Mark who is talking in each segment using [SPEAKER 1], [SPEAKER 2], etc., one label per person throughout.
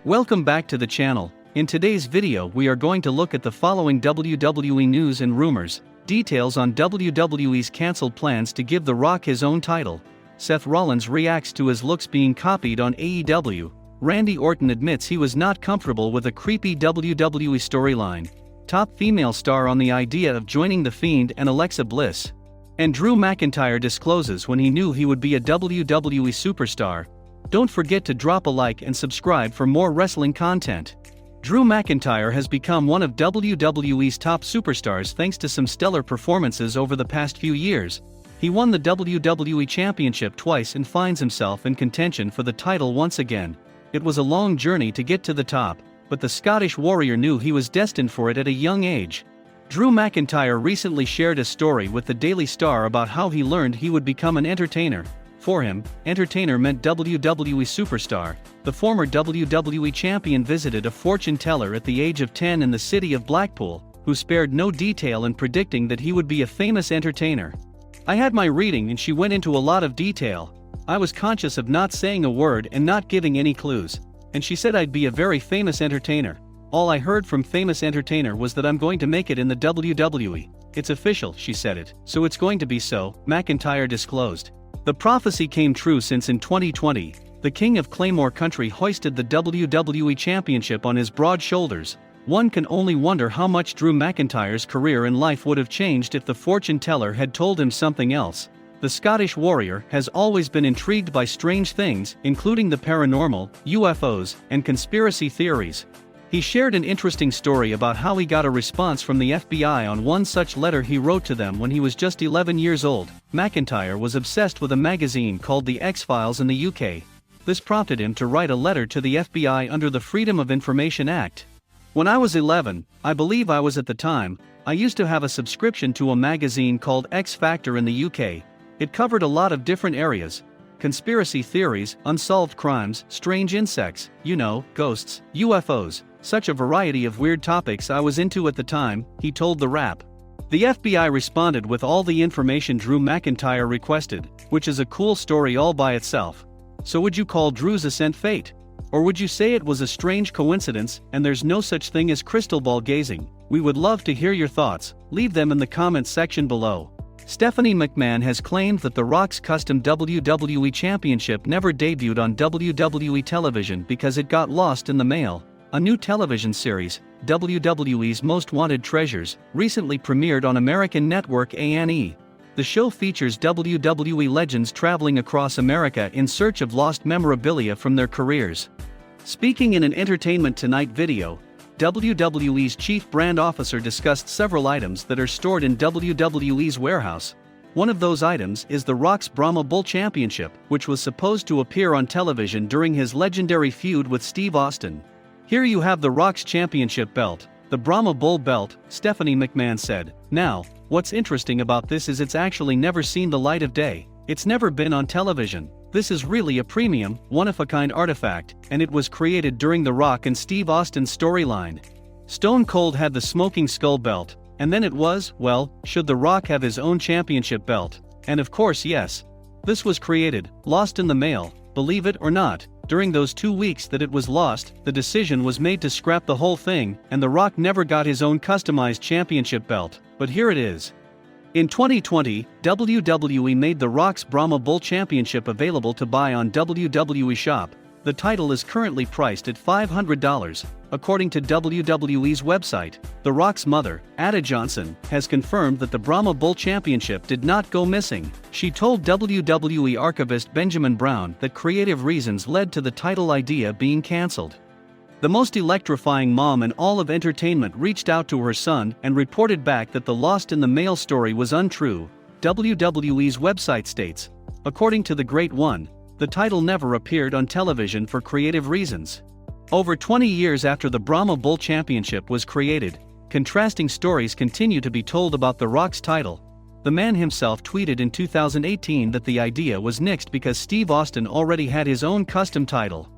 [SPEAKER 1] Welcome back to the channel. In today's video we are going to look at the following WWE news and rumors, details on WWE's cancelled plans to give The Rock his own title. Seth Rollins reacts to his looks being copied on AEW. Randy Orton admits he was not comfortable with a creepy WWE storyline. Top female star on the idea of joining The Fiend and Alexa Bliss. And Drew McIntyre discloses when he knew he would be a WWE Superstar. Don't forget to drop a like and subscribe for more wrestling content. Drew McIntyre has become one of WWE's top superstars thanks to some stellar performances over the past few years. He won the WWE Championship twice and finds himself in contention for the title once again. It was a long journey to get to the top, but the Scottish Warrior knew he was destined for it at a young age. Drew McIntyre recently shared a story with the Daily Star about how he learned he would become an entertainer. For him, entertainer meant WWE Superstar. The former WWE champion visited a fortune teller at the age of 10 in the city of Blackpool, who spared no detail in predicting that he would be a famous entertainer. "I had my reading and she went into a lot of detail. I was conscious of not saying a word and not giving any clues. And she said I'd be a very famous entertainer. All I heard from famous entertainer was that I'm going to make it in the WWE. It's official," she said it, "so it's going to be so," McIntyre disclosed. The prophecy came true since in 2020, the King of Claymore Country hoisted the WWE Championship on his broad shoulders. One can only wonder how much Drew McIntyre's career and life would have changed if the fortune teller had told him something else. The Scottish Warrior has always been intrigued by strange things, including the paranormal, UFOs, and conspiracy theories. He shared an interesting story about how he got a response from the FBI on one such letter he wrote to them when he was just 11 years old. McIntyre was obsessed with a magazine called The X-Files in the UK. This prompted him to write a letter to the FBI under the Freedom of Information Act. "When I was 11, I believe I was at the time, I used to have a subscription to a magazine called X Factor in the UK. It covered a lot of different areas. Conspiracy theories, unsolved crimes, strange insects, ghosts, UFOs. Such a variety of weird topics I was into at the time," he told the Wrap. The FBI responded with all the information Drew McIntyre requested, which is a cool story all by itself. So would you call Drew's ascent fate? Or would you say it was a strange coincidence and there's no such thing as crystal ball gazing? We would love to hear your thoughts, leave them in the comments section below. Stephanie McMahon has claimed that The Rock's custom WWE Championship never debuted on WWE television because it got lost in the mail. A new television series, WWE's Most Wanted Treasures, recently premiered on American network A&E. The show features WWE legends traveling across America in search of lost memorabilia from their careers. Speaking in an Entertainment Tonight video, WWE's chief brand officer discussed several items that are stored in WWE's warehouse. One of those items is The Rock's Brahma Bull Championship, which was supposed to appear on television during his legendary feud with Steve Austin. "Here you have The Rock's championship belt, the Brahma Bull belt," Stephanie McMahon said. "Now, what's interesting about this is it's actually never seen the light of day. It's never been on television. This is really a premium, one-of-a-kind artifact, and it was created during The Rock and Steve Austin's storyline. Stone Cold had the Smoking Skull belt, and then it was, well, should The Rock have his own championship belt? And of course yes. This was created, lost in the mail, believe it or not. During those 2 weeks that it was lost, the decision was made to scrap the whole thing, and The Rock never got his own customized championship belt, but here it is." In 2020, WWE made The Rock's Brahma Bull Championship available to buy on WWE Shop. The title is currently priced at $500. According to WWE's website, The Rock's mother, Ada Johnson, has confirmed that the Brahma Bull Championship did not go missing. She told WWE archivist Benjamin Brown that creative reasons led to the title idea being cancelled. The most electrifying mom in all of entertainment reached out to her son and reported back that the lost in the mail story was untrue, WWE's website states. According to the Great One, the title never appeared on television for creative reasons. Over 20 years after the Brahma Bull Championship was created, contrasting stories continue to be told about The Rock's title. The man himself tweeted in 2018 that the idea was nixed because Steve Austin already had his own custom title.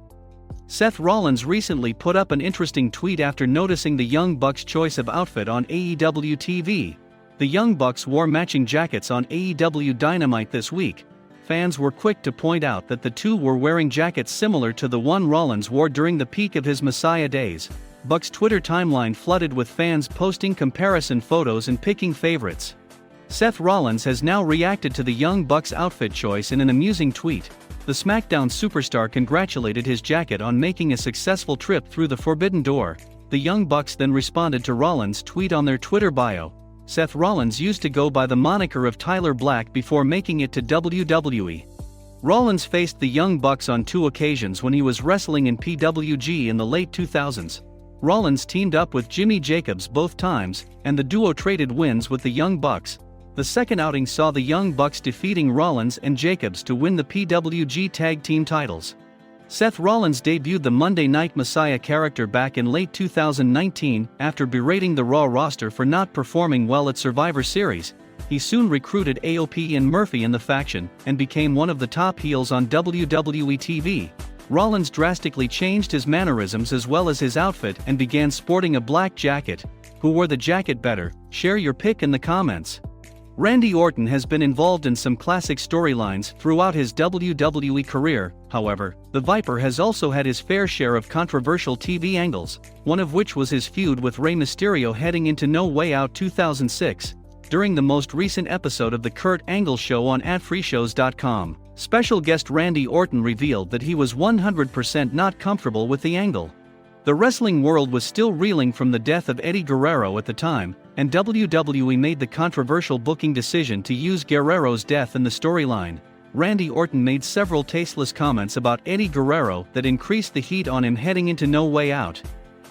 [SPEAKER 1] Seth Rollins recently put up an interesting tweet after noticing the Young Bucks' choice of outfit on AEW TV. The Young Bucks wore matching jackets on AEW Dynamite this week. fans were quick to point out that the two were wearing jackets similar to the one Rollins wore during the peak of his Messiah days. Bucks' Twitter timeline flooded with fans posting comparison photos and picking favorites. Seth Rollins has now reacted to the Young Bucks outfit choice in an amusing tweet. The SmackDown superstar congratulated his jacket on making a successful trip through the Forbidden Door. The Young Bucks then responded to Rollins' tweet on their Twitter bio. Seth Rollins used to go by the moniker of Tyler Black before making it to WWE. Rollins faced the Young Bucks on 2 occasions when he was wrestling in PWG in the late 2000s. Rollins teamed up with Jimmy Jacobs both times, and the duo traded wins with the Young Bucks. The second outing saw the Young Bucks defeating Rollins and Jacobs to win the PWG Tag Team titles. Seth Rollins debuted the Monday Night Messiah character back in late 2019 after berating the Raw roster for not performing well at Survivor Series. He soon recruited AOP and Murphy in the faction and became one of the top heels on WWE TV. Rollins drastically changed his mannerisms as well as his outfit and began sporting a black jacket. Who wore the jacket better? Share your pick in the comments. Randy Orton has been involved in some classic storylines throughout his WWE career. However, the Viper has also had his fair share of controversial TV angles, one of which was his feud with Rey Mysterio heading into No Way Out 2006. During the most recent episode of the Kurt Angle Show on adfreeshows.com, special guest Randy Orton revealed that he was 100% not comfortable with the angle. The wrestling world was still reeling from the death of Eddie Guerrero at the time, and WWE made the controversial booking decision to use Guerrero's death in the storyline. Randy Orton made several tasteless comments about Eddie Guerrero that increased the heat on him heading into No Way Out.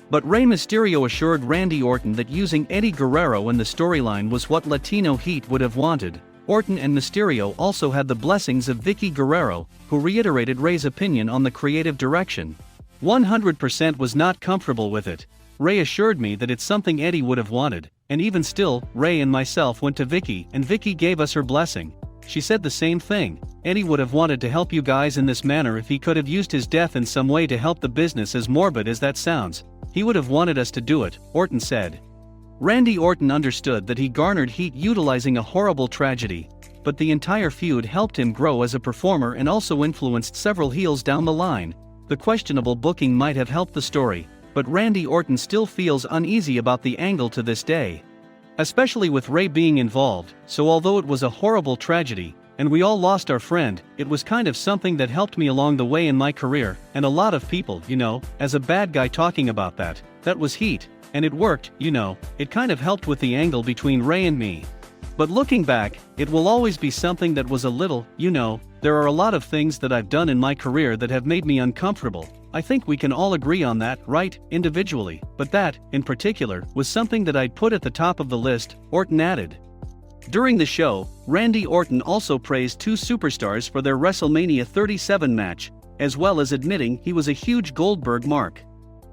[SPEAKER 1] But Rey Mysterio assured Randy Orton that using Eddie Guerrero in the storyline was what Latino heat would have wanted. Orton and Mysterio also had the blessings of Vickie Guerrero, who reiterated Rey's opinion on the creative direction. 100% was not comfortable with it. Rey assured me that it's something Eddie would have wanted, and even still, Rey and myself went to Vickie and Vickie gave us her blessing. She said the same thing. Eddie would have wanted to help you guys in this manner if he could have used his death in some way to help the business, as morbid as that sounds. He would have wanted us to do it, Orton said. Randy Orton understood that he garnered heat utilizing a horrible tragedy, but the entire feud helped him grow as a performer and also influenced several heels down the line. The questionable booking might have helped the story, but Randy Orton still feels uneasy about the angle to this day. Especially with Rey being involved, so although it was a horrible tragedy, and we all lost our friend, it was kind of something that helped me along the way in my career, and a lot of people, as a bad guy talking about that was heat, and it worked, it kind of helped with the angle between Rey and me. But looking back, it will always be something that was a little, there are a lot of things that I've done in my career that have made me uncomfortable. I think we can all agree on that, right, individually, but that, in particular, was something that I'd put at the top of the list, Orton added. During the show, Randy Orton also praised 2 superstars for their WrestleMania 37 match, as well as admitting he was a huge Goldberg mark.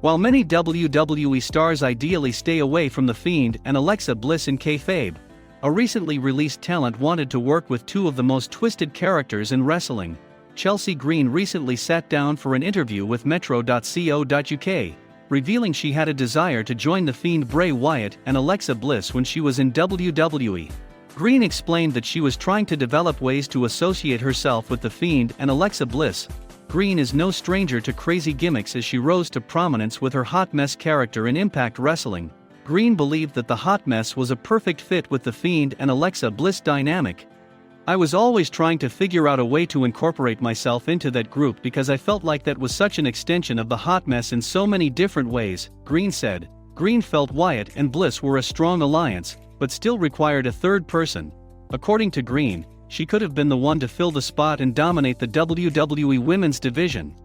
[SPEAKER 1] While many WWE stars ideally stay away from The Fiend and Alexa Bliss in kayfabe, a recently released talent wanted to work with 2 of the most twisted characters in wrestling. Chelsea Green recently sat down for an interview with Metro.co.uk, revealing she had a desire to join The Fiend Bray Wyatt and Alexa Bliss when she was in WWE. Green explained that she was trying to develop ways to associate herself with The Fiend and Alexa Bliss. Green is no stranger to crazy gimmicks as she rose to prominence with her Hot Mess character in Impact Wrestling. Green believed that the Hot Mess was a perfect fit with The Fiend and Alexa Bliss dynamic. I was always trying to figure out a way to incorporate myself into that group because I felt like that was such an extension of the Hot Mess in so many different ways, Green said. Green felt Wyatt and Bliss were a strong alliance, but still required a third person. According to Green, she could have been the one to fill the spot and dominate the WWE Women's division.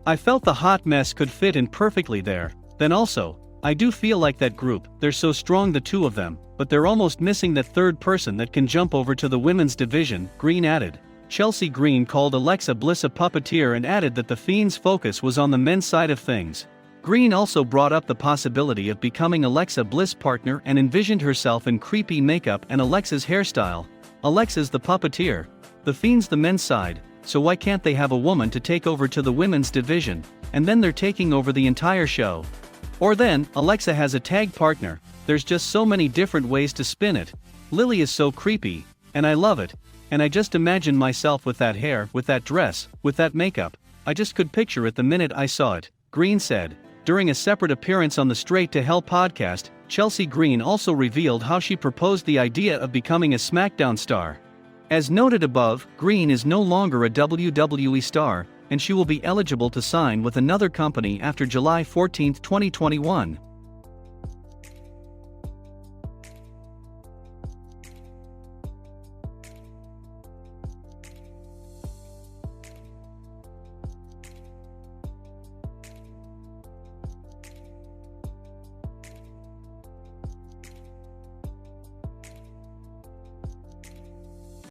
[SPEAKER 1] I felt the Hot Mess could fit in perfectly there. Then also, I do feel like that group, they're so strong the 2 of them, but they're almost missing that third person that can jump over to the women's division, Green added. Chelsea Green called Alexa Bliss a puppeteer and added that The Fiend's focus was on the men's side of things. Green also brought up the possibility of becoming Alexa Bliss' partner and envisioned herself in creepy makeup and Alexa's hairstyle. Alexa's the puppeteer. The Fiend's the men's side, so why can't they have a woman to take over to the women's division, and then they're taking over the entire show? Or then, Alexa has a tag partner. There's just so many different ways to spin it. Lily is so creepy, and I love it. And I just imagined myself with that hair, with that dress, with that makeup. I just could picture it the minute I saw it," Green said. During a separate appearance on the Straight to Hell podcast, Chelsea Green also revealed how she proposed the idea of becoming a SmackDown star. As noted above, Green is no longer a WWE star, and she will be eligible to sign with another company after July 14, 2021.